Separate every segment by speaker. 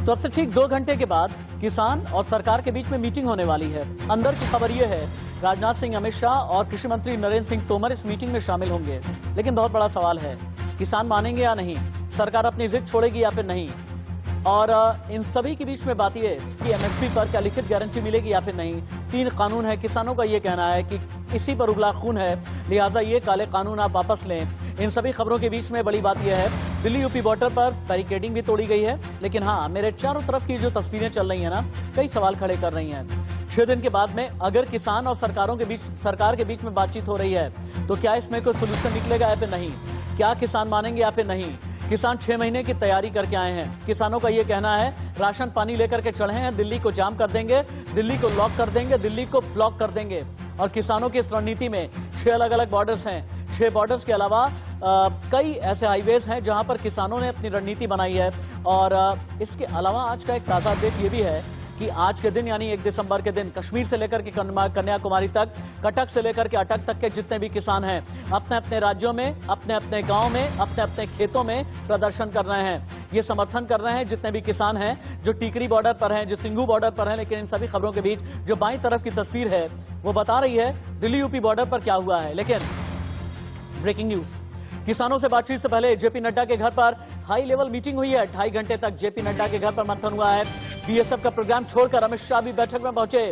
Speaker 1: तो अब से ठीक 2 घंटे के बाद किसान और सरकार के बीच में मीटिंग होने वाली है। अंदर की खबर यह है, राजनाथ सिंह, अमित शाह और कृषि मंत्री नरेंद्र सिंह तोमर इस मीटिंग में शामिल होंगे। लेकिन बहुत बड़ा सवाल है, किसान मानेंगे या नहीं, सरकार अपनी जिद छोड़ेगी या फिर नहीं। और इन सभी के बीच में बात यह कि एमएसपी पर क्या लिखित गारंटी मिलेगी या फिर नहीं। 3 कानून है, किसानों का यह कहना है कि इसी पर उबला खून है, लिहाजा ये काले कानून आप वापस लें। इन सभी खबरों के बीच में बड़ी बात यह है, दिल्ली यूपी बॉर्डर पर बैरिकेडिंग भी तोड़ी गई है। लेकिन हाँ, मेरे चारों तरफ की जो तस्वीरें चल रही है ना, कई सवाल खड़े कर रही हैं। 6 दिन के बाद में अगर किसान और सरकार के बीच में बातचीत हो रही है, तो क्या इसमें कोई सोल्यूशन निकलेगा या फिर नहीं। क्या किसान मानेंगे या फिर नहीं। किसान 6 महीने की तैयारी करके आए हैं। किसानों का यह कहना है, राशन पानी लेकर के चढ़े हैं, दिल्ली को जाम कर देंगे, दिल्ली को लॉक कर देंगे, दिल्ली को ब्लॉक कर देंगे। और किसानों की इस रणनीति में 6 अलग-अलग बॉर्डर्स हैं। 6 बॉर्डर्स के अलावा कई ऐसे हाईवेज हैं जहां पर किसानों ने अपनी रणनीति बनाई है। और इसके अलावा आज का एक ताजा अपडेट ये भी है कि आज के दिन यानी 1 दिसंबर के दिन कश्मीर से लेकर के कन्याकुमारी तक, कटक से लेकर के अटक तक के जितने भी किसान हैं, अपने अपने राज्यों में, अपने अपने गांव में, अपने अपने खेतों में प्रदर्शन कर रहे हैं। ये समर्थन कर रहे हैं जितने भी किसान हैं जो टीकरी बॉर्डर पर हैं, जो सिंघू बॉर्डर पर हैं। लेकिन इन सभी खबरों के बीच जो बाईं तरफ की तस्वीर है वो बता रही है दिल्ली यूपी बॉर्डर पर क्या हुआ है। लेकिन ब्रेकिंग न्यूज, किसानों से बातचीत से पहले जेपी नड्डा के घर पर हाई लेवल मीटिंग हुई है। 2.5 घंटे तक जेपी नड्डा के घर पर मंथन हुआ है। बीएसएफ का प्रोग्राम छोड़कर अमित शाह भी बैठक में पहुंचे।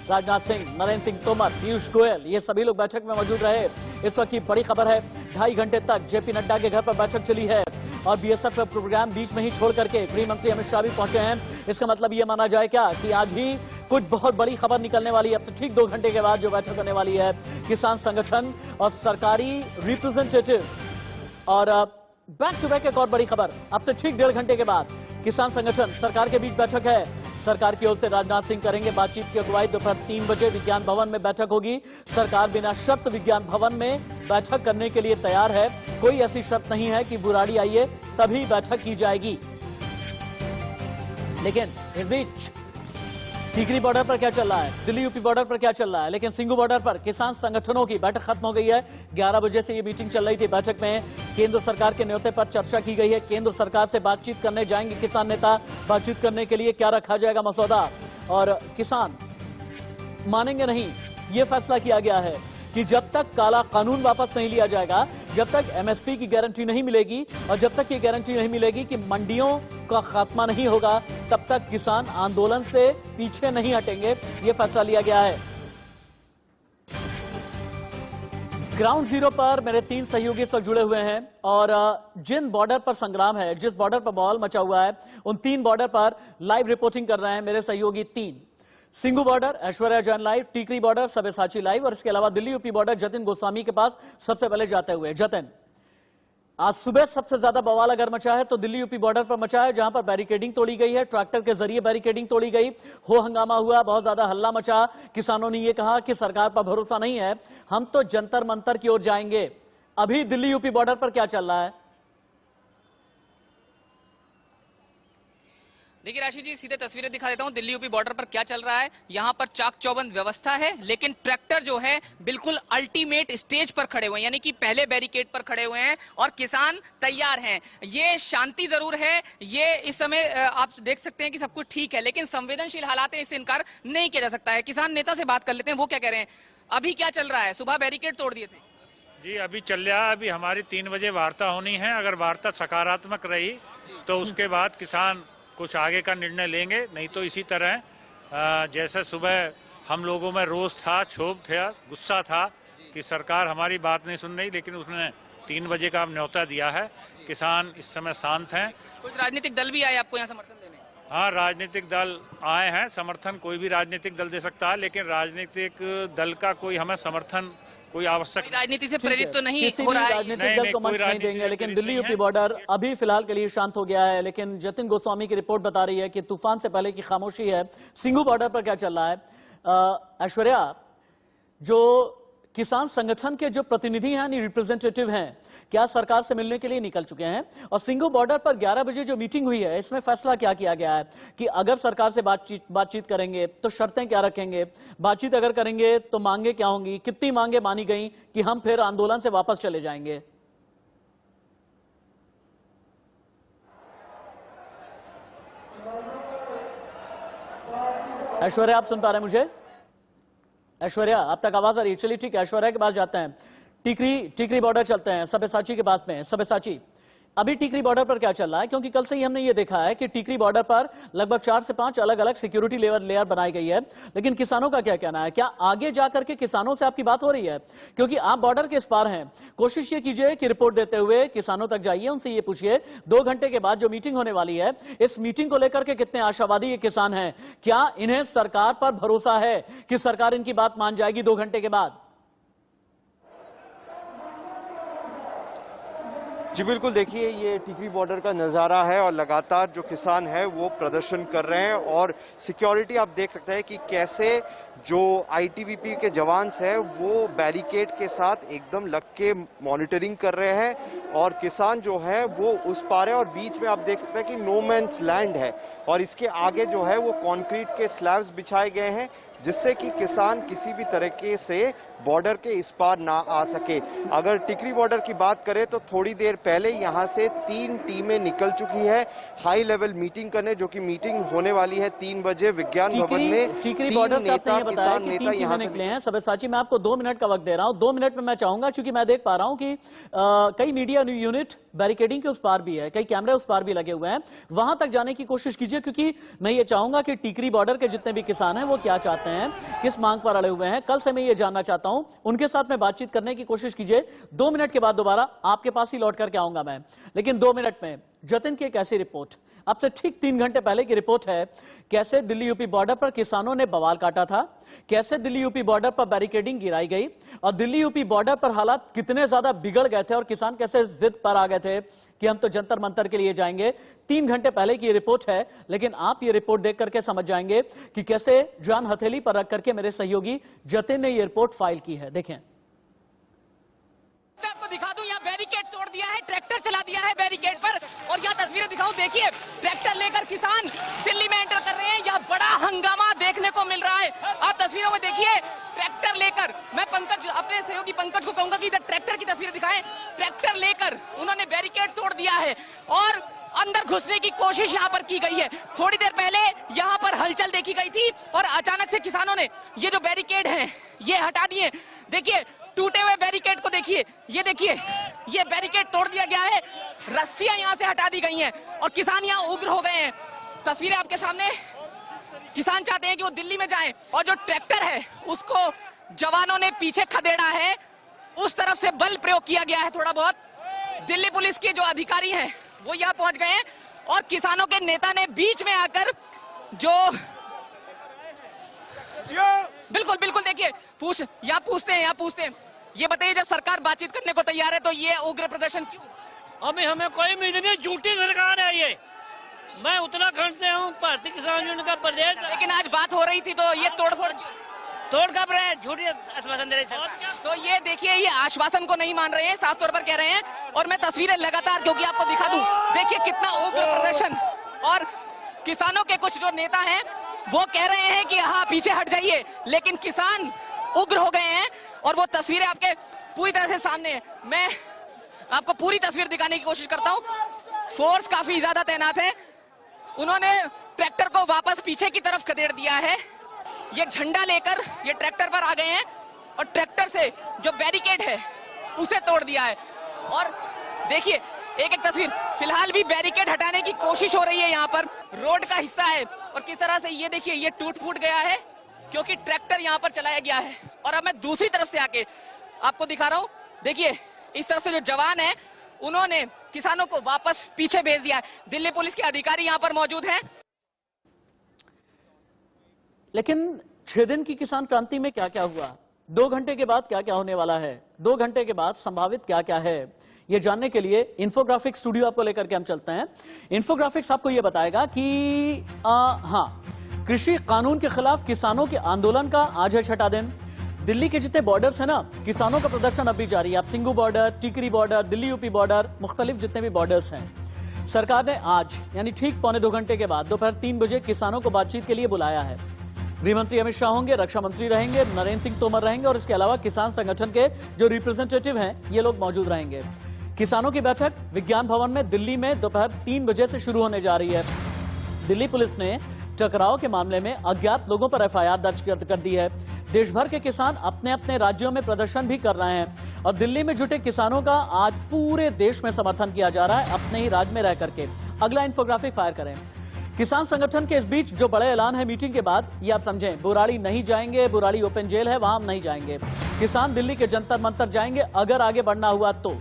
Speaker 1: राजनाथ सिंह, नरेंद्र सिंह तोमर, पीयूष गोयल, ये सभी लोग बैठक में मौजूद रहे। इस वक्त की बड़ी खबर है, 2.5 घंटे तक जेपी नड्डा के घर पर बैठक चली है और बीएसएफ का प्रोग्राम बीच में ही छोड़ करके गृह मंत्री अमित शाह भी पहुंचे हैं। इसका मतलब ये माना जाए क्या कि आज ही कुछ बहुत बड़ी खबर निकलने वाली है। अब से ठीक 2 घंटे के बाद जो बैठक होने वाली है, किसान संगठन और सरकारी रिप्रेजेंटेटिव। और बैक टू बैक एक और बड़ी खबर, अब से ठीक 1.5 घंटे के बाद किसान संगठन सरकार के बीच बैठक है। सरकार की ओर से राजनाथ सिंह करेंगे बातचीत की अगुवाई। दोपहर 3 बजे विज्ञान भवन में बैठक होगी। सरकार बिना शर्त विज्ञान भवन में बैठक करने के लिए तैयार है। कोई ऐसी शर्त नहीं है कि बुराड़ी आइए तभी बैठक की जाएगी। लेकिन इस बीच टीकरी बॉर्डर पर क्या चल रहा है, दिल्ली यूपी बॉर्डर पर क्या चल रहा है। लेकिन सिंघू बॉर्डर पर किसान संगठनों की बैठक खत्म हो गई है। 11 बजे से ये मीटिंग चल रही थी। बैठक में केंद्र सरकार के न्योते पर चर्चा की गई है। केंद्र सरकार से बातचीत करने जाएंगे किसान नेता। बातचीत करने के लिए क्या रखा जाएगा मसौदा, और किसान मानेंगे नहीं, ये फैसला किया गया है कि जब तक काला कानून वापस नहीं लिया जाएगा, जब तक एमएसपी की गारंटी नहीं मिलेगी और जब तक ये गारंटी नहीं मिलेगी कि मंडियों का खात्मा नहीं होगा, तब तक किसान आंदोलन से पीछे नहीं हटेंगे। ये फैसला लिया गया है। ग्राउंड जीरो पर मेरे 3 सहयोगी इस वक्त जुड़े हुए हैं और जिन बॉर्डर पर संग्राम है, जिस बॉर्डर पर बवाल मचा हुआ है, उन 3 बॉर्डर पर लाइव रिपोर्टिंग कर रहे हैं मेरे सहयोगी 3। Singhu border Aishwarya Jain live, Tikri border Sabyasachi live और इसके अलावा दिल्ली यूपी बॉर्डर जतिन गोस्वामी के पास सबसे पहले जाते हुए। जतिन, आज सुबह सबसे ज्यादा बवाल अगर मचा है तो दिल्ली यूपी बॉर्डर पर मचा है, जहां पर बैरिकेडिंग तोड़ी गई है, ट्रैक्टर के जरिए बैरिकेडिंग तोड़ी गई, हो हंगामा हुआ, बहुत ज्यादा हल्ला मचा। किसानों ने यह कहा कि सरकार पर भरोसा नहीं है, हम तो जंतर मंतर की ओर जाएंगे। अभी दिल्ली यूपी बॉर्डर पर क्या चल रहा है?
Speaker 2: देखिए राशि जी, सीधे तस्वीरें दिखा देता हूं दिल्ली यूपी बॉर्डर पर क्या चल रहा है। यहां पर चाक चौबंद व्यवस्था है, लेकिन ट्रैक्टर जो है बिल्कुल अल्टीमेट स्टेज पर खड़े हुए हैं, यानी कि पहले बैरिकेड पर खड़े हुए हैं और किसान तैयार हैं। ये शांति जरूर है, ये इस समय आप देख सकते हैं कि सब कुछ ठीक है, लेकिन संवेदनशील हालात है, इससे इनकार नहीं किया जा सकता है। किसान नेता से बात कर लेते हैं, वो क्या कह रहे हैं। अभी क्या चल रहा है? सुबह बैरिकेड तोड़ दिए थे
Speaker 3: जी, अभी चल रहा है। अभी हमारी 3 बजे वार्ता होनी है। अगर वार्ता सकारात्मक रही तो उसके बाद किसान कुछ आगे का निर्णय लेंगे, नहीं तो इसी तरह जैसे सुबह हम लोगों में रोष था, क्षोभ था, गुस्सा था कि सरकार हमारी बात नहीं सुन रही, लेकिन उसने 3 बजे का न्योता दिया है। किसान इस समय शांत हैं।
Speaker 2: कुछ राजनीतिक दल भी आए आपको यहाँ समर्थन देने?
Speaker 3: हाँ, राजनीतिक दल आए हैं। समर्थन कोई भी राजनीतिक दल दे सकता है, लेकिन राजनीतिक दल का कोई हमें समर्थन कोई आवश्यक
Speaker 2: राजनीति से प्रेरित तो नहीं
Speaker 1: किसी
Speaker 2: हो
Speaker 1: भी
Speaker 2: रहा है।
Speaker 1: राजनीतिक दल को मंच नहीं देंगे। लेकिन दिल्ली यूपी बॉर्डर अभी फिलहाल के लिए शांत हो गया है। लेकिन जतिन गोस्वामी की रिपोर्ट बता रही है कि तूफान से पहले की खामोशी है। सिंघू बॉर्डर पर क्या चल रहा है? ऐश्वर्या, जो किसान संगठन के जो प्रतिनिधि हैं यानी रिप्रेजेंटेटिव हैं, क्या सरकार से मिलने के लिए निकल चुके हैं? और सिंघू बॉर्डर पर 11 बजे जो मीटिंग हुई है, इसमें फैसला क्या किया गया है कि अगर सरकार से बातचीत करेंगे तो शर्तें क्या रखेंगे, बातचीत अगर करेंगे तो मांगे क्या होंगी, कितनी मांगे मानी गई कि हम फिर आंदोलन से वापस चले जाएंगे? ऐश्वर्या, आप सुन पा रहे हैं मुझे? ऐश्वर्या, आप तक आवाज आ रही है? चलिए ठीक है, ऐश्वर्या के पास जाते हैं। टीकरी बॉर्डर चलते हैं, सब्यसाची के पास में। सब्यसाची, अभी टीकरी बॉर्डर पर क्या चल रहा है? क्योंकि कल से ही हमने ये देखा है कि टीकरी बॉर्डर पर लगभग 4 से 5 अलग अलग सिक्योरिटी लेयर बनाई गई है, लेकिन किसानों का क्या कहना है? क्या आगे जाकर के किसानों से आपकी बात हो रही है? क्योंकि आप बॉर्डर के इस पार हैं, कोशिश ये कीजिए कि रिपोर्ट देते हुए किसानों तक जाइए, उनसे ये पूछिए 2 घंटे के बाद जो मीटिंग होने वाली है, इस मीटिंग को लेकर के कितने आशावादी ये किसान हैं? क्या इन्हें सरकार पर भरोसा है कि सरकार इनकी बात मान जाएगी 2 घंटे के बाद?
Speaker 4: जी बिल्कुल, देखिए ये टीकरी बॉर्डर का नज़ारा है और लगातार जो किसान है वो प्रदर्शन कर रहे हैं और सिक्योरिटी आप देख सकते हैं कि कैसे जो आईटीबीपी के जवान हैं वो बैरिकेड के साथ एकदम लग के मॉनिटरिंग कर रहे हैं और किसान जो है वो उस पार है और बीच में आप देख सकते हैं कि नो मैन्स लैंड है और इसके आगे जो है वो कंक्रीट के स्लैब्स बिछाए गए हैं जिससे कि किसान किसी भी तरीके से बॉर्डर के इस पार ना आ सके। अगर टिकरी बॉर्डर की बात करें तो थोड़ी देर पहले यहां से 3 टीमें निकल चुकी है हाई लेवल मीटिंग करने, जो कि मीटिंग होने वाली है 3 बजे विज्ञान भवन में।
Speaker 1: टिकरी बॉर्डर से आपने ये बताया कि 3 टीमें निकले हैं। सब्यसाची, मैं आपको 2 मिनट का वक्त दे रहा हूं। 2 मिनट में मैं चाहूंगा, क्योंकि मैं देख पा रहा हूं कि कई मीडिया यूनिट बैरिकेडिंग के उस पार भी है, कई कैमरे उस पार भी लगे हुए हैं, वहां तक जाने की कोशिश कीजिए, क्योंकि मैं ये चाहूंगा कि टिकरी बॉर्डर के जितने भी किसान हैं वो क्या चाहते हैं, किस मांग पर अड़े हुए हैं। कल से मैं ये जानना चाहता हूं, उनके साथ में बातचीत करने की कोशिश कीजिए। 2 मिनट के बाद दोबारा आपके पास ही लौट करके आऊंगा मैं, लेकिन 2 मिनट में जतिन की एक ऐसी रिपोर्ट अब से ठीक 3 घंटे पहले की रिपोर्ट है, कैसे दिल्ली यूपी बॉर्डर पर किसानों ने बवाल काटा था, कैसे दिल्ली यूपी बॉर्डर पर बैरिकेडिंग गिराई गई और दिल्ली यूपी बॉर्डर पर हालात कितने ज्यादा बिगड़ गए थे और किसान कैसे जिद पर आ गए थे कि हम तो जंतर मंतर के लिए जाएंगे। 3 घंटे पहले की ये रिपोर्ट है, लेकिन आप ये रिपोर्ट देख करके समझ जाएंगे कि कैसे जान हथेली पर रख करके मेरे सहयोगी जतिन ने ये रिपोर्ट फाइल की है। देखें,
Speaker 2: आपको दिखा दूं, यहाँ बैरिकेड तोड़ दिया है, ट्रैक्टर चला दिया है बैरिकेड पर और यहाँ तस्वीरें दिखाऊं, देखिए ट्रैक्टर लेकर किसान दिल्ली में एंटर कर रहे हैं। यहाँ बड़ा हंगामा देखने को मिल रहा है। आप तस्वीरों में देखिए ट्रैक्टर लेकर, मैं पंकज, अपने सहयोगी पंकज को कहूंगा कि इधर ट्रैक्टर की तस्वीरें दिखाएं। ट्रैक्टर लेकर उन्होंने बैरिकेड तोड़ दिया है और अंदर घुसने की कोशिश यहाँ पर की गई है। थोड़ी देर पहले यहाँ पर हलचल देखी गई थी और अचानक से किसानों ने ये जो बैरिकेड हैं ये हटा दिए। देखिए टूटे हुए बैरिकेड को देखिए, ये देखिए ये बैरिकेड तोड़ दिया गया है, रस्सियां यहाँ से हटा दी गई हैं और किसान यहाँ उग्र हो गए हैं। तस्वीरें आपके सामने, किसान चाहते हैं कि वो दिल्ली में जाएं और जो ट्रैक्टर है उसको जवानों ने पीछे खदेड़ा है, उस तरफ से बल प्रयोग किया गया है थोड़ा बहुत। दिल्ली पुलिस के जो अधिकारी हैं वो यहाँ पहुंच गए हैं और किसानों के नेता ने बीच में आकर जो बिल्कुल बिल्कुल देखिए यहाँ पूछते हैं, ये बताइए जब सरकार बातचीत करने को तैयार है तो ये उग्र प्रदर्शन क्यों?
Speaker 5: अभी हमें कोई उम्मीद नहीं, झूठी सरकार है ये। मैं उत्तराखंड से हूँ, भारतीय किसान यूनियन का प्रदेश।
Speaker 2: लेकिन आज बात हो रही थी तो ये तोड़फोड़
Speaker 5: कब रहे हैं, झूठी आश्वासन दे रहे हैं।
Speaker 2: तो ये देखिए ये आश्वासन को नहीं मान रहे हैं, साफ तौर पर कह रहे हैं। और मैं तस्वीरें लगातार क्योंकि आपको दिखा दूं, देखिए कितना उग्र प्रदर्शन। और किसानों के कुछ जो नेता हैं वो कह रहे हैं कि हाँ पीछे हट जाइए, लेकिन किसान उग्र हो गए हैं और वो तस्वीरें आपके पूरी तरह से सामने है। मैं आपको पूरी तस्वीर दिखाने की कोशिश करता हूँ। फोर्स काफी ज्यादा तैनात है, उन्होंने ट्रैक्टर को वापस पीछे की तरफ खदेड़ दिया है। ये झंडा लेकर ये ट्रैक्टर पर आ गए हैं और ट्रैक्टर से जो बैरिकेड है उसे तोड़ दिया है। और देखिए एक तस्वीर, फिलहाल भी बैरिकेड हटाने की कोशिश हो रही है। यहाँ पर रोड का हिस्सा है और किस तरह से ये देखिए ये टूट फूट गया है क्योंकि ट्रैक्टर यहाँ पर चलाया गया है। और अब मैं दूसरी तरफ से आके आपको दिखा रहा हूँ, देखिए इस तरफ से जो जवान है उन्होंने किसानों को वापस पीछे भेज दिया है। दिल्ली पुलिस के अधिकारी यहाँ पर मौजूद हैं।
Speaker 1: लेकिन 6 दिन की किसान क्रांति में क्या क्या हुआ, 2 घंटे के बाद क्या क्या होने वाला है, 2 घंटे के बाद संभावित क्या क्या है, ये जानने के लिए इन्फोग्राफिक्स स्टूडियो आपको लेकर के हम चलते हैं। इन्फोग्राफिक्स आपको ये बताएगा कि हाँ, कृषि कानून के खिलाफ किसानों के आंदोलन का आज है 6वां दिन। दिल्ली के जितने बॉर्डर्स है ना, किसानों का प्रदर्शन अभी जारी है। आप सिंगू बॉर्डर, टिकरी बॉर्डर, दिल्ली यूपी बॉर्डर, मुख्तलिफ जितने भी बॉर्डर्स हैं, सरकार ने आज यानी ठीक 2 घंटे के बाद दोपहर 3 बजे किसानों को बातचीत के लिए बुलाया है। गृह मंत्री अमित शाह होंगे, रक्षा मंत्री रहेंगे, नरेंद्र सिंह तोमर रहेंगे और इसके अलावा किसान संगठन के जो रिप्रेजेंटेटिव हैं ये लोग मौजूद रहेंगे। किसानों की बैठक विज्ञान भवन में दिल्ली में दोपहर 3 बजे से शुरू होने जा रही है। दिल्ली पुलिस ने टकराव के मामले में अज्ञात लोगों पर एफआईआर दर्ज कर दी है। देश भर के किसान अपने अपने राज्यों में प्रदर्शन भी कर रहे हैं और दिल्ली में जुटे किसानों का आज पूरे देश में समर्थन किया जा रहा है अपने ही राज्य में रह करके। अगला इंफोग्राफिक फायर करें। किसान संगठन के इस बीच जो बड़े ऐलान है मीटिंग के बाद, ये आप समझें, बुराड़ी नहीं जाएंगे, बुराड़ी ओपन जेल है, वहां हम नहीं जाएंगे। किसान दिल्ली के जंतर मंतर जाएंगे अगर आगे बढ़ना हुआ तो।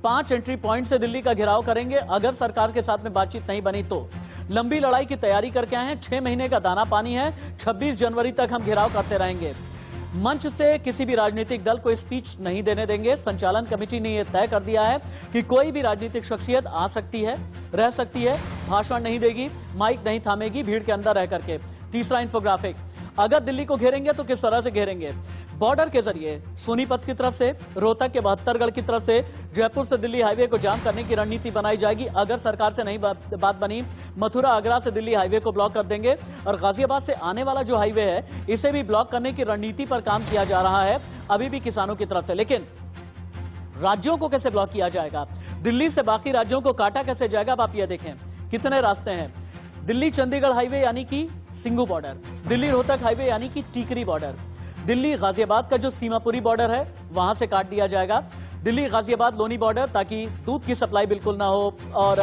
Speaker 1: 5 एंट्री पॉइंट से दिल्ली का घेराव करेंगे अगर सरकार के साथ में बातचीत नहीं बनी तो। लंबी लड़ाई की तैयारी करके आए हैं, 6 महीने का दाना पानी है, 26 जनवरी तक हम घेराव करते रहेंगे। मंच से किसी भी राजनीतिक दल को स्पीच नहीं देने देंगे। संचालन कमेटी ने यह तय कर दिया है कि कोई भी राजनीतिक शख्सियत आ सकती है, रह सकती है, भाषण नहीं देगी, माइक नहीं थामेगी भीड़ के अंदर रह करके। तीसरा इंफोग्राफिक, अगर दिल्ली को घेरेंगे तो किस तरह से घेरेंगे? बॉर्डर के जरिए सोनीपत की तरफ से, रोहतक के 72गढ़ की तरफ से, जयपुर से दिल्ली हाईवे को जाम करने की रणनीति बनाई जाएगी। अगर सरकार से नहीं बात बनी, मथुरा आगरा से दिल्ली हाईवे को ब्लॉक कर देंगे और गाजियाबाद से आने वाला जो हाईवे है इसे भी ब्लॉक करने की रणनीति पर काम किया जा रहा है अभी भी किसानों की तरफ से। लेकिन राज्यों को कैसे ब्लॉक किया जाएगा? दिल्ली से बाकी राज्यों को काटा कैसे जाएगा? अब आप ये देखें कितने रास्ते हैं। दिल्ली चंडीगढ़ हाईवे यानी कि सिंघू बॉर्डर, दिल्ली रोहतक हाईवे यानी कि टीकरी बॉर्डर, दिल्ली गाजियाबाद का जो सीमापुरी बॉर्डर है वहां से काट दिया जाएगा, दिल्ली गाजियाबाद लोनी बॉर्डर ताकि दूध की सप्लाई बिल्कुल ना हो और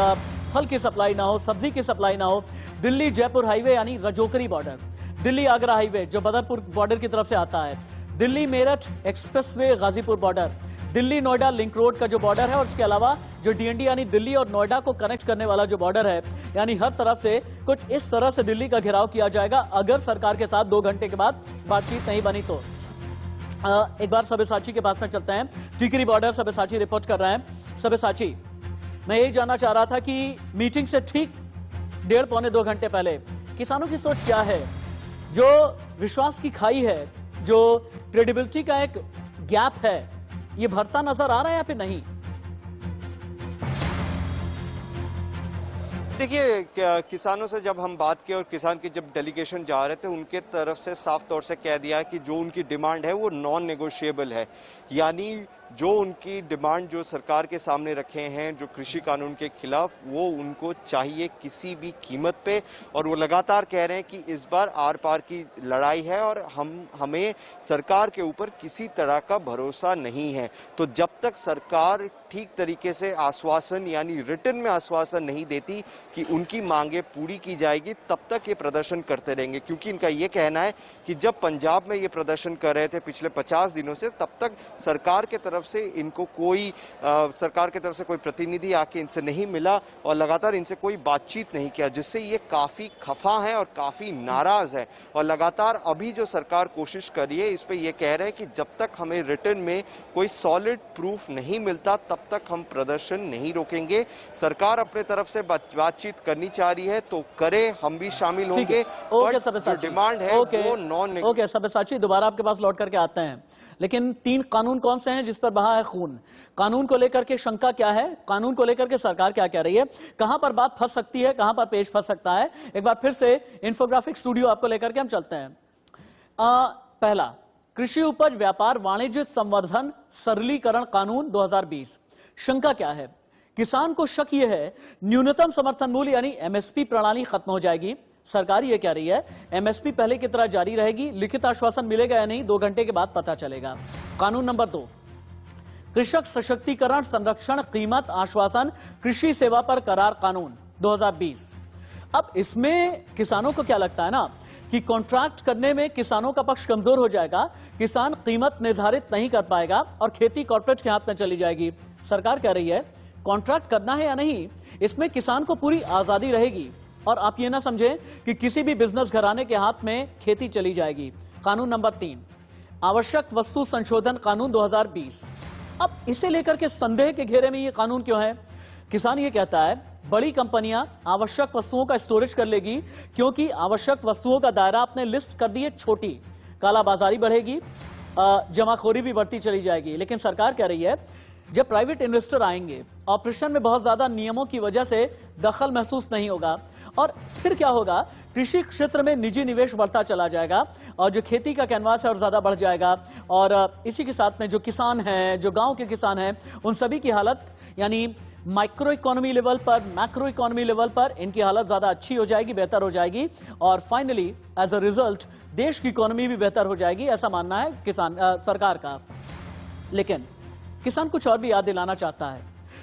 Speaker 1: फल की सप्लाई ना हो, सब्जी की सप्लाई ना हो, दिल्ली जयपुर हाईवे यानी रजोकरी बॉर्डर, दिल्ली आगरा हाईवे जो बदरपुर बॉर्डर की तरफ से आता है, Delhi Meerut expressway Ghazipur border, Delhi Noida link road का जो बॉर्डर है और इसके अलावा जो डीएनडी यानी दिल्ली और नोएडा को कनेक्ट करने वाला जो बॉर्डर है, यानी हर तरफ से कुछ इस तरह से दिल्ली का घेराव किया जाएगा अगर सरकार के साथ 2 घंटे के बाद बातचीत नहीं बनी तो। एक बार सब्यसाची के पास में चलते हैं। टीकरी बॉर्डर सब्यसाची रिपोर्ट कर रहे हैं। सब्यसाची, मैं यही जानना चाह रहा था कि मीटिंग से ठीक 1.5-2 घंटे पहले किसानों की सोच क्या है? जो विश्वास की खाई है, जो क्रेडिबिलिटी का एक गैप है, ये भरता नजर आ रहा है या फिर नहीं?
Speaker 4: देखिए, किसानों से जब हम बात की और किसान की जब डेलीगेशन जा रहे थे उनके तरफ से साफ तौर से कह दिया कि जो उनकी डिमांड है वो नॉन नेगोशिएबल है। यानी जो उनकी डिमांड जो सरकार के सामने रखे हैं जो कृषि कानून के खिलाफ, वो उनको चाहिए किसी भी कीमत पे। और वो लगातार कह रहे हैं कि इस बार आर पार की लड़ाई है और हमें सरकार के ऊपर किसी तरह का भरोसा नहीं है। तो जब तक सरकार ठीक तरीके से आश्वासन यानी रिटर्न में आश्वासन नहीं देती कि उनकी मांगे पूरी की जाएगी, तब तक ये प्रदर्शन करते रहेंगे। क्योंकि इनका ये कहना है कि जब पंजाब में ये प्रदर्शन कर रहे थे पिछले 50 दिनों से, तब तक सरकार के तरफ से इनको कोई सरकार की तरफ से कोई प्रतिनिधि आके इनसे नहीं मिला और लगातार इनसे कोई बातचीत नहीं किया, जिससे ये काफी खफा है और काफी नाराज है। और लगातार अभी जो सरकार कोशिश कर रही है इस पे ये कह रहे हैं कि जब तक हमें रिटर्न में कोई सॉलिड प्रूफ नहीं मिलता तब तक हम प्रदर्शन नहीं रोकेंगे। सरकार अपने तरफ से बातचीत करनी चाह रही है तो करे, हम भी शामिल होंगे।
Speaker 1: जो
Speaker 4: डिमांड है वो नॉन।
Speaker 1: ओके सब्यसाची, दोबारा आपके पास लौट करके आते हैं। लेकिन 3 कानून कौन से हैं जिस पर बहा है खून? कानून को लेकर के शंका क्या है? कानून को लेकर के सरकार क्या कह रही है? कहां पर बात फंस सकती है, कहां पर पेश फंस सकता है? एक बार फिर से इंफोग्राफिक स्टूडियो आपको लेकर के हम चलते हैं। पहला, कृषि उपज व्यापार वाणिज्य संवर्धन सरलीकरण कानून 2020। शंका क्या है? किसान को शक यह है न्यूनतम समर्थन मूल्य यानी एमएसपी प्रणाली खत्म हो जाएगी। सरकार ये कह रही है एमएसपी पहले की तरह जारी रहेगी। लिखित आश्वासन मिलेगा या नहीं 2 घंटे के बाद पता चलेगा। कानून नंबर 2, कृषक सशक्तिकरण संरक्षण कीमत आश्वासन कृषि सेवा पर करार कानून 2020। अब इसमें किसानों को क्या लगता है ना कि कॉन्ट्रैक्ट करने में किसानों का पक्ष कमजोर हो जाएगा, किसान कीमत निर्धारित नहीं कर पाएगा और खेती कॉर्पोरेट के हाथ में चली जाएगी। सरकार कह रही है कॉन्ट्रैक्ट करना है या नहीं, इसमें किसान को पूरी आजादी रहेगी और आप ये ना समझें कि किसी भी बिजनेस घराने के हाथ में खेती चली जाएगी। कानून नंबर 3, आवश्यक वस्तु संशोधन कानून 2020। अब इसे लेकर के संदेह के घेरे में ये कानून क्यों है? किसान ये कहता है बड़ी कंपनियां आवश्यक वस्तुओं का स्टोरेज कर लेगी क्योंकि आवश्यक वस्तुओं का दायरा आपने लिस्ट कर दी है छोटी, कालाबाजारी बढ़ेगी, जमाखोरी भी बढ़ती चली जाएगी। लेकिन सरकार कह रही है जब प्राइवेट इन्वेस्टर आएंगे, ऑपरेशन में बहुत ज्यादा नियमों की वजह से दखल महसूस नहीं होगा और फिर क्या होगा, कृषि क्षेत्र में निजी निवेश बढ़ता चला जाएगा और जो खेती का कैनवास है और ज्यादा बढ़ जाएगा। और इसी के साथ में जो किसान हैं, जो गांव के किसान हैं, उन सभी की हालत यानी माइक्रो इकोनॉमी लेवल पर, मैक्रो इकोनॉमी लेवल पर इनकी हालत ज्यादा अच्छी हो जाएगी, बेहतर हो जाएगी और फाइनली एज अ रिजल्ट देश की इकोनॉमी भी बेहतर हो जाएगी, ऐसा मानना है सरकार का। लेकिन किसान कुछ और भी याद दिलाना चाहता है।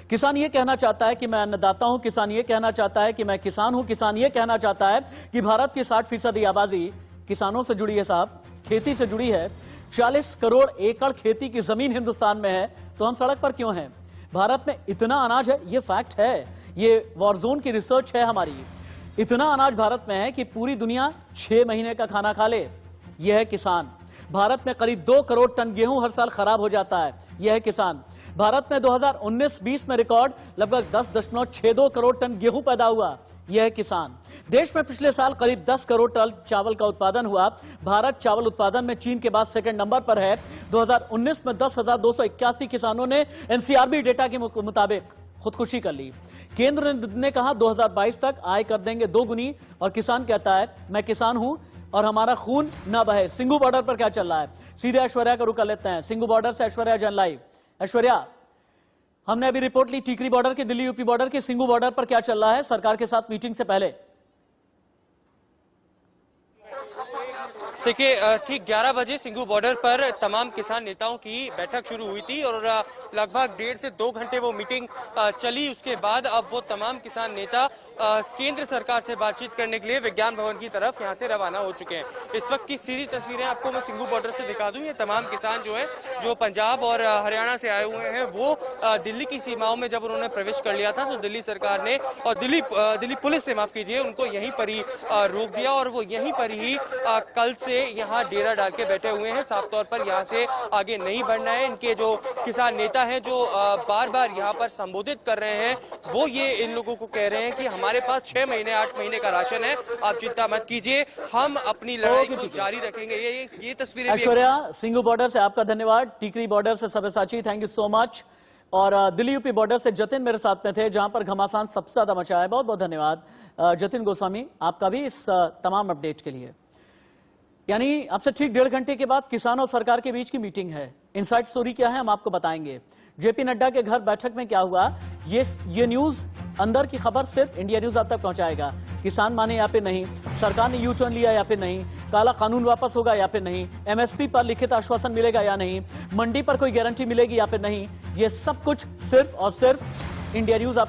Speaker 1: किसान ये कहना चाहता है कि मैं अन्नदाता हूं, किसान ये कहना चाहता है कि मैं किसान हूं, किसान ये कहना चाहता है कि भारत की 60% आबादी किसानों से जुड़ी है साहब, खेती से जुड़ी है। 40 करोड़ एकड़ खेती की जमीन हिंदुस्तान में है, तो हम सड़क पर क्यों हैं? भारत में इतना अनाज है, ये फैक्ट है, ये वॉरजोन की रिसर्च है हमारी। इतना अनाज भारत में है कि पूरी दुनिया 6 महीने का खाना खा ले, यह है किसान। भारत में करीब 2 करोड़ टन गेहूं हर साल खराब हो जाता है, यह है किसान। भारत में 2019-20 में रिकॉर्ड लगभग 10.62 करोड़ टन गेहूं पैदा हुआ, यह है किसान। देश में पिछले साल करीब 10 करोड़ टन चावल का उत्पादन हुआ। भारत चावल उत्पादन में चीन के बाद सेकंड नंबर पर है। 2019 में 10,281 किसानों ने एनसीआरबी डेटा के मुताबिक खुदकुशी कर ली। केंद्र ने कहा 2022 तक आय कर देंगे 2 गुनी, और किसान कहता है मैं किसान हूं और हमारा खून न बहे। सिंघू बॉर्डर पर क्या चल रहा है, सीधे ऐश्वर्या का रुख कर लेते हैं। सिंघू बॉर्डर से ऐश्वर्या जन लाइव। ऐश्वर्या, हमने अभी रिपोर्ट ली टीकरी बॉर्डर की, दिल्ली यूपी बॉर्डर की, सिंघू बॉर्डर पर क्या चल रहा है सरकार के साथ मीटिंग से पहले?
Speaker 6: देखिए, ठीक 11 बजे सिंघू बॉर्डर पर तमाम किसान नेताओं की बैठक शुरू हुई थी और लगभग 1.5 से 2 घंटे वो मीटिंग चली। उसके बाद अब वो तमाम किसान नेता केंद्र सरकार से बातचीत करने के लिए विज्ञान भवन की तरफ यहां से रवाना हो चुके हैं। इस वक्त की सीधी तस्वीरें आपको मैं सिंघू बॉर्डर से दिखा दूं। ये तमाम किसान जो है, जो पंजाब और हरियाणा से आए हुए हैं, वो दिल्ली की सीमाओं में जब उन्होंने प्रवेश कर लिया था तो दिल्ली सरकार ने और दिल्ली पुलिस ने, माफ कीजिए, उनको यहीं पर ही रोक दिया और वो यहीं पर ही कल से यहाँ डेरा डाल के बैठे हुए हैं। साफ तौर पर यहाँ से आगे नहीं बढ़ना है। इनके जो किसान नेता हैं, जो बार बार यहाँ पर संबोधित कर रहे हैं, वो ये इन लोगों को कह रहे हैं कि हमारे पास 6 महीने 8 महीने का राशन है, आप चिंता मत कीजिए, हम अपनी लड़ाई को जारी रखेंगे। ये तस्वीरें
Speaker 1: ऐश्वर्या, सिंघू बॉर्डर से आपका धन्यवाद। टीकरी बॉर्डर से Sabyasachi, thank you so much. और दिल्ली यूपी बॉर्डर से जतिन मेरे साथ में थे, जहां पर घमासान सबसे ज्यादा मचा है। बहुत बहुत धन्यवाद जतिन गोस्वामी आपका भी इस तमाम अपडेट के लिए। यानी अब से ठीक 1.5 घंटे के बाद किसान और सरकार के बीच की मीटिंग है। इनसाइड स्टोरी क्या है हम आपको बताएंगे। जेपी नड्डा के घर बैठक में क्या हुआ, ये न्यूज, अंदर की खबर सिर्फ इंडिया न्यूज आप तक पहुंचाएगा। किसान माने या फिर नहीं, सरकार ने यू टर्न लिया या फिर नहीं, काला कानून वापस होगा या फिर नहीं, एमएसपी पर लिखित आश्वासन मिलेगा या नहीं, मंडी पर कोई गारंटी मिलेगी या फिर नहीं, ये सब कुछ सिर्फ और सिर्फ इंडिया न्यूज